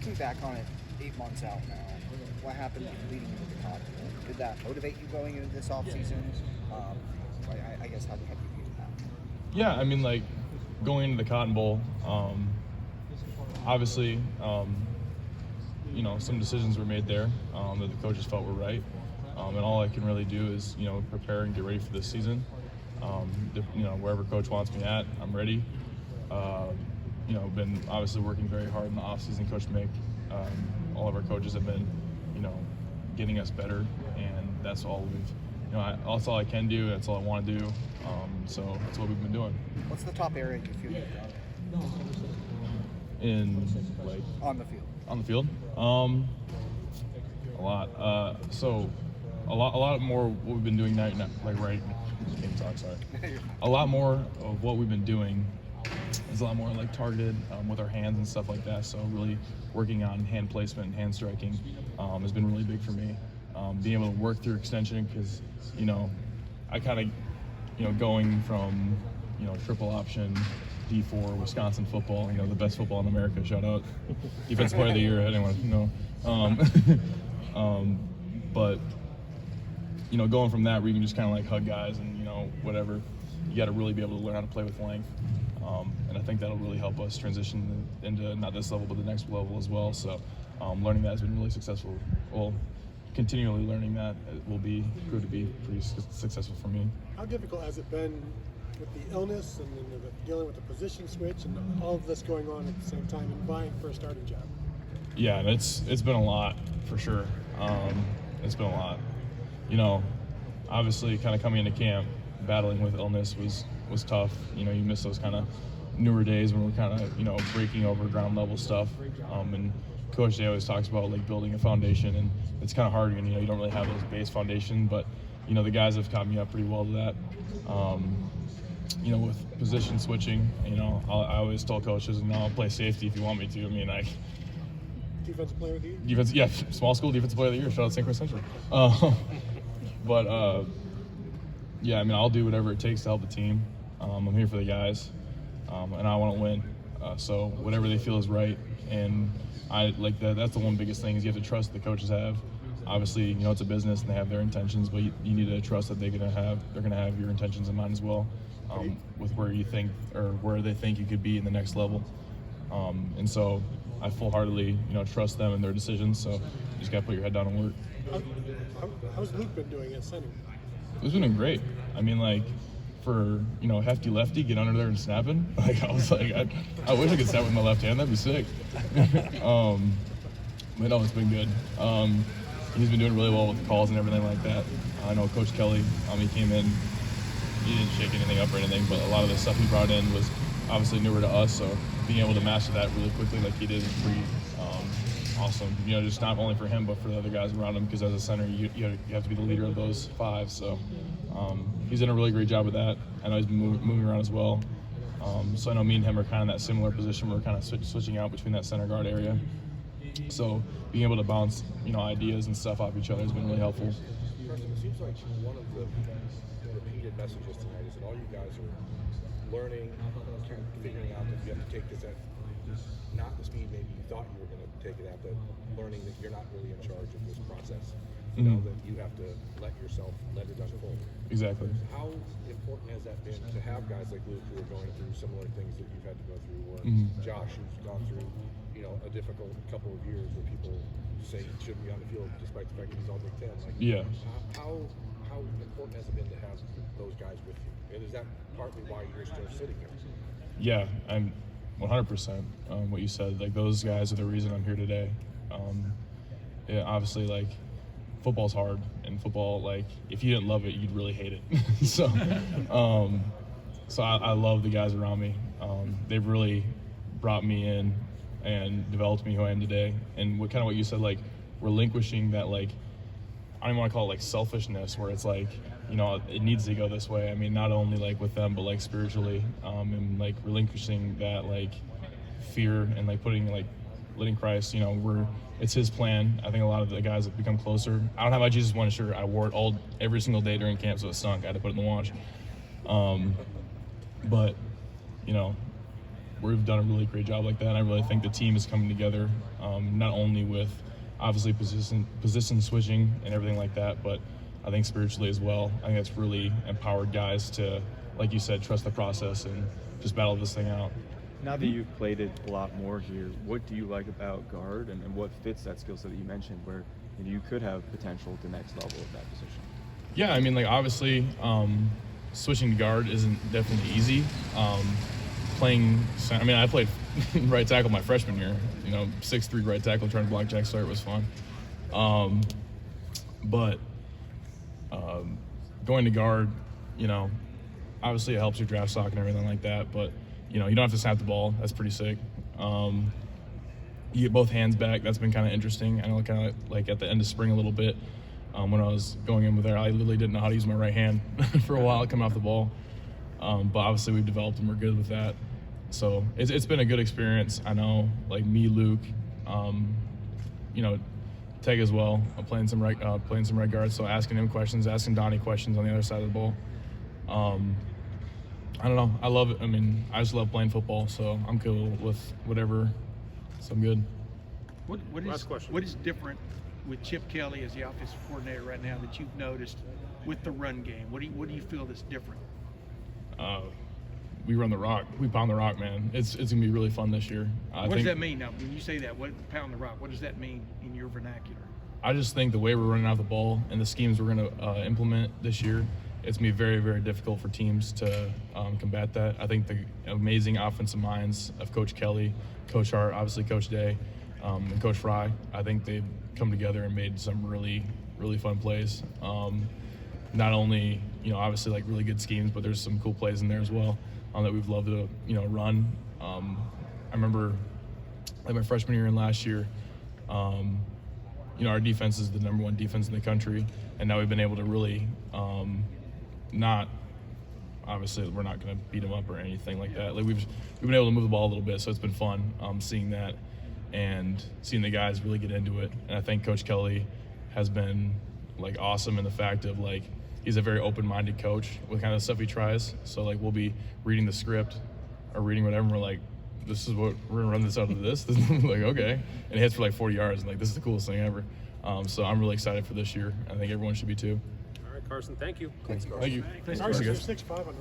looking back on it 8 months out now, what happened leading into the Cotton Bowl? Did that motivate you going into this offseason? I guess how do you view that? Yeah, I mean, like, going into the Cotton Bowl, obviously, some decisions were made there that the coaches felt were right. And all I can really do is, prepare and get ready for this season. Wherever coach wants me at, I'm ready. Been obviously working very hard in the offseason. Coach Mick, all of our coaches have been, getting us better, and that's all that's all I can do. That's all I want to do. So that's what we've been doing. What's the top area you feel you've done? On the field? A lot. A lot more what we've been doing now. Can't talk. Sorry. A lot more of what we've been doing is a lot more like targeted with our hands and stuff like that. So really working on hand placement and hand striking has been really big for me. Being able to work through extension because I kind of going from triple option D4 Wisconsin football, the best football in America. Shout out defensive player of the year. Anyone but going from that where you can just kind of like hug guys and whatever, you got to really be able to learn how to play with length. And I think that'll really help us transition into not this level but the next level as well. So learning that has been really successful. Well, continually learning that will prove to be pretty successful for me. How difficult has it been with the illness and then dealing with the position switch and all of this going on at the same time and vying for a starting job? Yeah, it's been a lot for sure. It's been a lot. Obviously kind of coming into camp, battling with illness was tough. You miss those kind of newer days when we're kind of, breaking over ground level stuff. And Coach Day always talks about like building a foundation, and it's kind of hard when, you don't really have those base foundation, but, the guys have caught me up pretty well to that. With position switching, I always told coaches, I'll play safety if you want me to. Defensive player of the Yeah, year? small school defensive player of the year. Shout out St. Croix Central. I'll do whatever it takes to help the team. I'm here for the guys, and I want to win. So whatever they feel is right, and I like that. That's the one biggest thing is you have to trust the coaches have. Obviously, it's a business and they have their intentions, but you need to trust that they're gonna have your intentions in mind as well, with where you think or where they think you could be in the next level. And so I full-heartedly, trust them and their decisions. So you just gotta put your head down and work. How's Luke been doing at center? It's been great. For a hefty lefty, get under there and snapping. I was like, I wish I could snap with my left hand. That'd be sick. But no, it's been good. He's been doing really well with the calls and everything like that. I know Coach Kelly. He came in. He didn't shake anything up or anything, but a lot of the stuff he brought in was obviously newer to us. So being able to master that really quickly, like he did, is pretty awesome. Just not only for him, but for the other guys around him. Because as a center, you have to be the leader of those five. So he's done a really great job with that. I know he's been moving around as well. So I know me and him are kind of in that similar position. We're kind of switching out between that center guard area. So being able to bounce, ideas and stuff off each other has been really helpful. Carson, it seems like one of the repeated messages tonight is that all you guys are learning, kind of figuring out that you have to take this at not the speed maybe you thought you were going to take it at, but learning that you're not really in charge of this process. That you have to let it unfold. Exactly. How important has that been to have guys like Luke who are going through similar things that you've had to go through, or Josh who's gone through, a difficult couple of years where people say he shouldn't be on the field despite the fact that he's all Big Ten. How important has it been to have those guys with you? And is that partly why you're still sitting here? Yeah, I'm 100%. What you said, like those guys are the reason I'm here today. Obviously, like football's hard, and football, like if you didn't love it, you'd really hate it. So I love the guys around me. They've really brought me in and developed me who I am today. And what you said, like relinquishing that, like I don't even want to call it like selfishness, where it's like it needs to go this way. Not only like with them, but like spiritually, and like relinquishing that like fear and like letting Christ, it's his plan. I think a lot of the guys have become closer. I don't have my Jesus One shirt. I wore it every single day during camp, so it stunk. I had to put it in the wash. But we've done a really great job like that. And I really think the team is coming together, not only with obviously position switching and everything like that, but I think spiritually as well. I think that's really empowered guys to, like you said, trust the process and just battle this thing out. Now that you've played it a lot more here, what do you like about guard, and what fits that skill set that you mentioned, where you could have potential at the next level of that position? Yeah, I mean, like obviously, switching to guard isn't definitely easy. I played right tackle my freshman year. 6'3" right tackle, trying to block Jack Start was fun. But going to guard, obviously it helps your draft stock and everything like that. But you don't have to snap the ball. That's pretty sick. You get both hands back. That's been kind of interesting. I know, kind of like at the end of spring a little bit. When I was going in with there, I literally didn't know how to use my right hand for a while coming off the ball. But obviously we've developed and we're good with that. So it's been a good experience. I know, like me, Luke, Teg as well. I'm playing some right guard, so asking him questions, asking Donnie questions on the other side of the ball. I don't know. I love it. I mean, I just love playing football, so I'm cool with whatever. So I'm good. What is different with Chip Kelly as the offensive coordinator right now that you've noticed with the run game? What do you feel that's different? We run the rock. We pound the rock, man. It's gonna be really fun this year. What does that mean now? When you say that, pound the rock, what does that mean in your vernacular? I just think the way we're running out the ball and the schemes we're gonna implement this year, it's gonna be very, very difficult for teams to combat that. I think the amazing offensive minds of Coach Kelly, Coach Hart, obviously Coach Day, and Coach Fry, I think they've come together and made some really, really fun plays. Not only, obviously like really good schemes, but there's some cool plays in there as well that we've loved to, run. I remember like my freshman year and last year, our defense is the #1 defense in the country, and now we've been able to really obviously we're not going to beat them up or anything like that. Like we've been able to move the ball a little bit, so it's been fun seeing that and seeing the guys really get into it. And I think Coach Kelly has been like awesome in the fact of like he's a very open-minded coach with kind of stuff he tries. So like we'll be reading the script or reading whatever, and we're like, this is what we're gonna run this out of this. Like okay, and it hits for like 40 yards, and like this is the coolest thing ever. So I'm really excited for this year. I think everyone should be too. All right, Carson, thank you. Thanks, Carson. Thank you. Carson, you're 6'5" on the